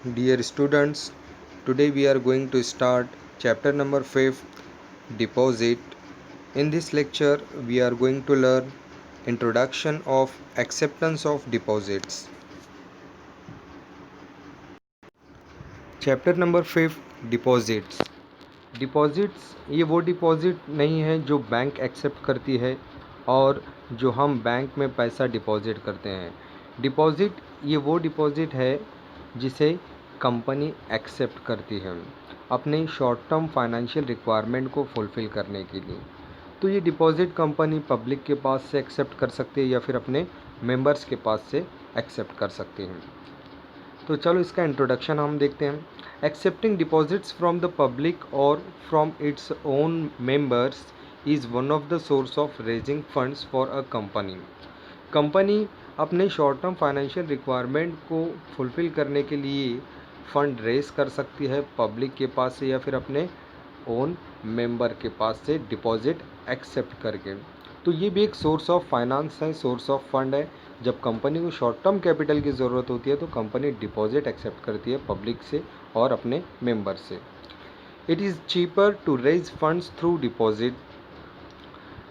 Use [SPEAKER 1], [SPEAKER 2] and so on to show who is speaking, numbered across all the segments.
[SPEAKER 1] Dear students, today we are going to start chapter number 5, Deposit. In this lecture, we are going to learn Introduction of Acceptance of Deposits. Chapter number 5, deposits. Deposits ये वो deposit नहीं है जो bank accept करती है और जो हम बैंक में पैसा डिपॉजिट करते हैं। डिपॉजिट ये वो डिपॉजिट है जिसे कंपनी एक्सेप्ट करती है अपने शॉर्ट टर्म फाइनेंशियल रिक्वायरमेंट को फुलफ़िल करने के लिए। तो ये डिपॉजिट कंपनी पब्लिक के पास से एक्सेप्ट कर सकती है या फिर अपने मेंबर्स के पास से एक्सेप्ट कर सकती हैं। तो चलो इसका इंट्रोडक्शन हम देखते हैं। Accepting deposits from the public और from its own members is one of the source of raising funds for a company. Company अपने शॉर्ट टर्म फाइनेंशियल रिक्वायरमेंट को फुलफ़िल करने के लिए फ़ंड रेज कर सकती है पब्लिक के पास से या फिर अपने ओन मेंबर के पास से डिपॉजिट एक्सेप्ट करके। तो ये भी एक सोर्स ऑफ फाइनेंस है, सोर्स ऑफ फंड है। जब कंपनी को शॉर्ट टर्म कैपिटल की ज़रूरत होती है तो कंपनी डिपॉजिट एक्सेप्ट करती है पब्लिक से और अपने मेंबर से। It is cheaper to raise funds through deposit.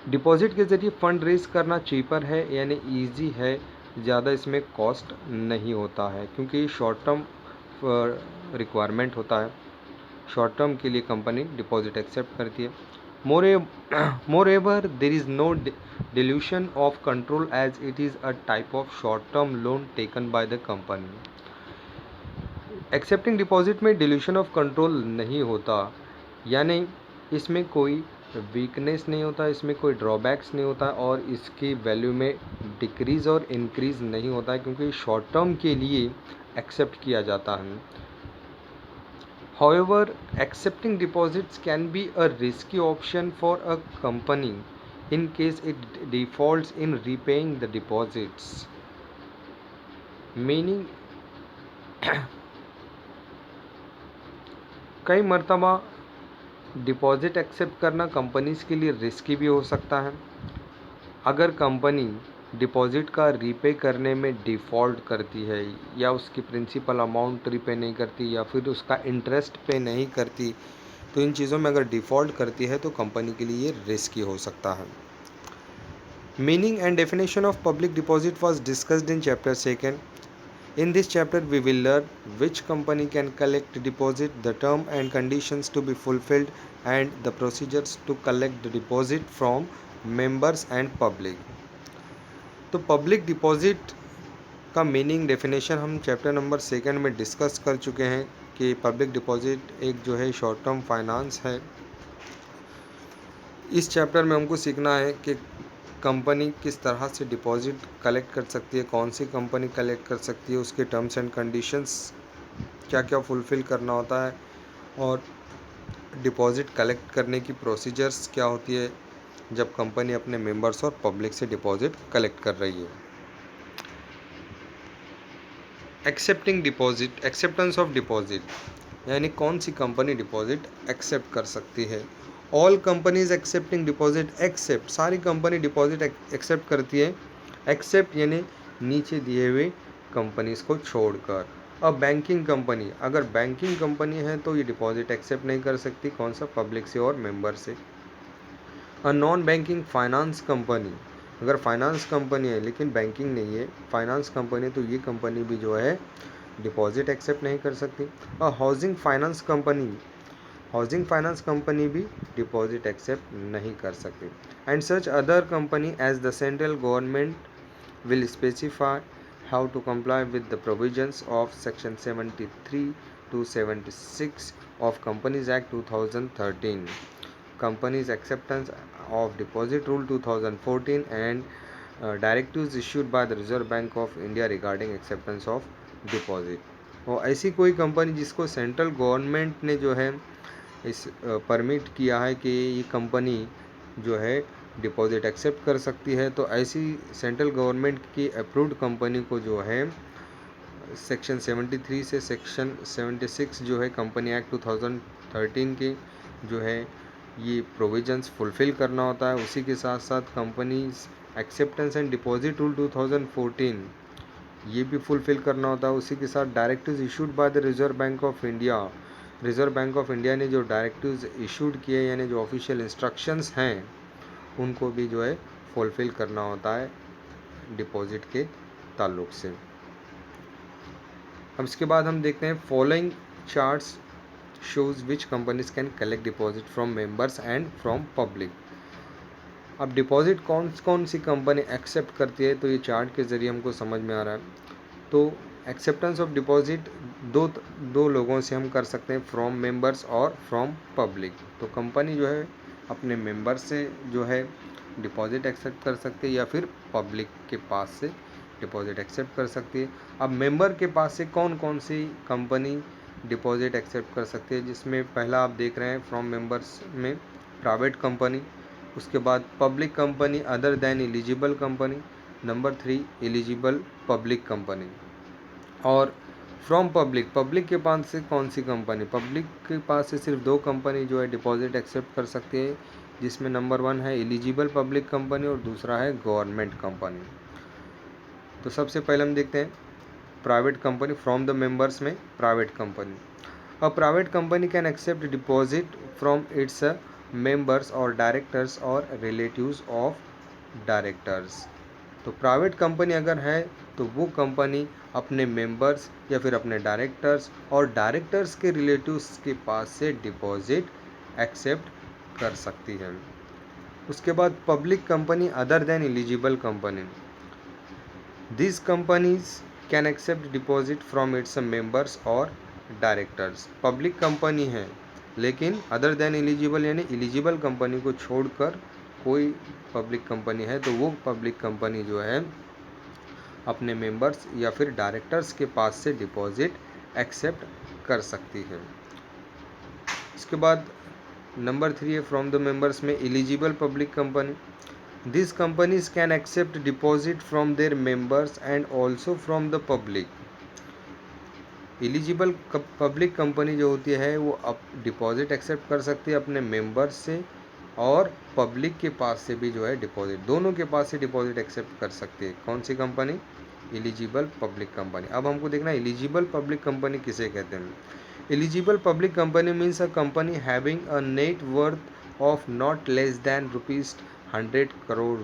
[SPEAKER 1] Deposit के ज़रिए फ़ंड रेज करना चीपर है यानी ईजी है, ज़्यादा इसमें कॉस्ट नहीं होता है क्योंकि शॉर्ट टर्म रिक्वायरमेंट होता है। शॉर्ट टर्म के लिए कंपनी डिपॉजिट एक्सेप्ट करती है। Moreover, there is no dilution of control as it is a type of short-term loan taken by the company. Accepting deposit में डिल्यूशन ऑफ कंट्रोल नहीं होता, यानी इसमें कोई वीकनेस नहीं होता, इसमें कोई ड्रॉबैक्स नहीं होता और इसकी वैल्यू में डिक्रीज़ और इंक्रीज़ नहीं होता है क्योंकि शॉर्ट टर्म के लिए एक्सेप्ट किया जाता है। However, accepting deposits can be a risky option for a company in case it defaults in repaying the deposits. Meaning, कई मर्तबा डिपॉजिट एक्सेप्ट करना कंपनीज के लिए रिस्की भी हो सकता है। अगर कंपनी डिपॉजिट का रीपे करने में डिफ़ॉल्ट करती है या उसकी प्रिंसिपल अमाउंट रीपे नहीं करती या फिर उसका इंटरेस्ट पे नहीं करती, तो इन चीज़ों में अगर डिफ़ॉल्ट करती है तो कंपनी के लिए रिस्की हो सकता है। Meaning and definition of public deposit was discussed in chapter 2. In this chapter, we will learn which company can collect deposit, the term and conditions to be fulfilled, and the procedures to collect the deposit from members and public. तो public deposit का meaning definition हम chapter number 2 में discuss कर चुके हैं कि public deposit एक जो है शॉर्ट टर्म फाइनेंस है। इस चैप्टर में हमको सीखना है कि कंपनी किस तरह से डिपॉजिट कलेक्ट कर सकती है, कौन सी कंपनी कलेक्ट कर सकती है, उसके टर्म्स एंड कंडीशंस क्या क्या फुलफ़िल करना होता है और डिपॉजिट कलेक्ट करने की प्रोसीजर्स क्या होती है जब कंपनी अपने मेंबर्स और पब्लिक से डिपॉजिट कलेक्ट कर रही है। Accepting deposit, acceptance of deposit यानी कौन सी कंपनी डिपॉजिट एक्सेप्ट कर सकती है। All companies accepting deposit accept, सारी कंपनी डिपॉजिट एक्सेप्ट करती है। एक्सेप्ट यानी नीचे दिए हुए कंपनीज को छोड़कर। अब बैंकिंग कंपनी, अगर बैंकिंग कंपनी है तो ये डिपॉजिट एक्सेप्ट नहीं कर सकती, कौन सा, पब्लिक से और मेंबर से। A non banking finance company, अगर फाइनेंस कंपनी है लेकिन बैंकिंग नहीं है, फाइनेंस कंपनी, तो ये कंपनी भी जो है डिपॉजिट एक्सेप्ट नहीं कर सकती। A housing finance company, housing finance company भी डिपॉजिट एक्सेप्ट नहीं कर सकती। And such other company as the central government will specify how to comply with the provisions of section 73 to 76 of Companies Act 2013, Companies Acceptance of Deposit Rule 2014 and directives issued by the Reserve Bank of India regarding acceptance of deposit। और ऐसी कोई company जिसको central government ने जो है इस permit किया है कि ये कंपनी जो है डिपॉजिट एक्सेप्ट कर सकती है, तो ऐसी सेंट्रल गवर्नमेंट की अप्रूव्ड कंपनी को जो है सेक्शन 73 से सेक्शन 76 जो है कंपनी एक्ट 2013 के जो है ये प्रोविजंस फुलफ़िल करना होता है। उसी के साथ साथ companies acceptance and deposit rule 2014 ये भी फुलफ़िल करना होता है। उसी के साथ directives issued by the reserve bank of India, reserve bank of India ने जो डायरेक्टिव्स इशूड किए यानी जो ऑफिशियल इंस्ट्रक्शंस हैं उनको भी जो है फुलफ़िल करना होता है डिपॉजिट के ताल्लुक से। अब इसके बाद हम देखते हैं following charts shows which companies can collect deposit from members and from public. अब डिपॉजिट कौन कौन सी कंपनी एक्सेप्ट करती है तो ये चार्ट के ज़रिए हमको समझ में आ रहा है। तो एक्सेप्टेंस ऑफ डिपॉजिट दो लोगों से हम कर सकते हैं, फ्रॉम मेंबर्स और फ्रॉम पब्लिक। तो कंपनी जो है अपने मेंबर से जो है डिपॉजिट एक्सेप्ट कर सकती है या फिर पब्लिक के पास से डिपॉजिट एक्सेप्ट कर सकती है। अब मेंबर के पास से कौन कौन सी कंपनी डिपॉजिट एक्सेप्ट कर सकती है, जिसमें पहला आप देख रहे हैं फ्रॉम मेंबर्स में प्राइवेट कंपनी, उसके बाद public company other than eligible company, number 3 eligible public company. और फ्रॉम पब्लिक के पास से कौन सी कंपनी, पब्लिक के पास से सिर्फ 2 कंपनी जो है डिपॉजिट एक्सेप्ट कर सकती है, जिसमें नंबर 1 है एलिजिबल पब्लिक कंपनी और दूसरा है गवर्नमेंट कंपनी। तो सबसे पहले हम देखते हैं private company, from the members में private company. A private company can accept deposit from its members और डायरेक्टर्स और रिलेटिव्स ऑफ डायरेक्टर्स। तो प्राइवेट कंपनी अगर है तो वो कंपनी अपने मेंबर्स या फिर अपने डायरेक्टर्स और डायरेक्टर्स के रिलेटिव्स के पास से डिपॉजिट एक्सेप्ट कर सकती है। उसके बाद public company other than eligible company, this companies can accept deposit from its members और डायरेक्टर्स। पब्लिक कंपनी है लेकिन अदर देन एलिजिबल यानी एलिजिबल कंपनी को छोड़कर कोई पब्लिक कंपनी है तो वो पब्लिक कंपनी जो है अपने मेंबर्स या फिर डायरेक्टर्स के पास से डिपॉजिट एक्सेप्ट कर सकती है। इसके बाद नंबर 3 है फ्रॉम द मेंबर्स में eligible public company, this companies can accept deposit from their members and also from the public. Eligible public company जो होती है वो अब डिपॉजिट एक्सेप्ट कर सकती है अपने मेंबर्स से और पब्लिक के पास से भी जो है डिपॉजिट, दोनों के पास से डिपॉजिट एक्सेप्ट कर सकती है। कौन सी कंपनी, एलिजिबल पब्लिक कंपनी। अब हमको देखना है एलिजिबल पब्लिक कंपनी किसे कहते हैं। Eligible public company means a company having a net worth of not less than ₹100 crore.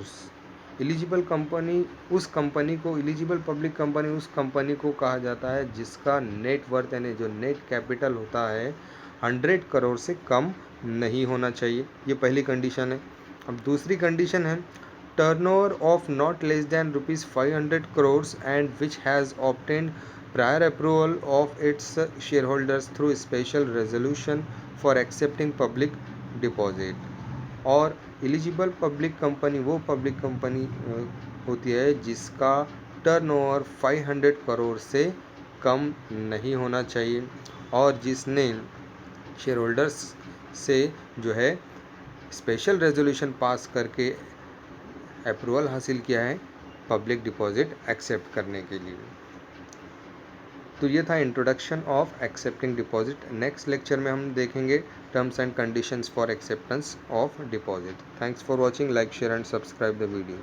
[SPEAKER 1] Eligible company उस कंपनी को, एलिजिबल पब्लिक कंपनी उस कंपनी को कहा जाता है जिसका नेट वर्थ यानी जो नेट कैपिटल होता है 100 करोड़ से कम नहीं होना चाहिए। ये पहली कंडीशन है। अब दूसरी कंडीशन है turnover of not less than ₹500 crore and which has obtained prior approval of its share holders through special resolution for accepting public deposit. और एलिजिबल पब्लिक कंपनी वो पब्लिक कंपनी होती है जिसका टर्नओवर 500 करोड़ से कम नहीं होना चाहिए और जिसने शेयर होल्डर्स से जो है स्पेशल रेजोल्यूशन पास करके अप्रूवल हासिल किया है पब्लिक डिपॉजिट एक्सेप्ट करने के लिए। तो ये था introduction of accepting deposit. Next lecture में हम देखेंगे terms and conditions for acceptance of deposit. Thanks for watching, like share and subscribe the video.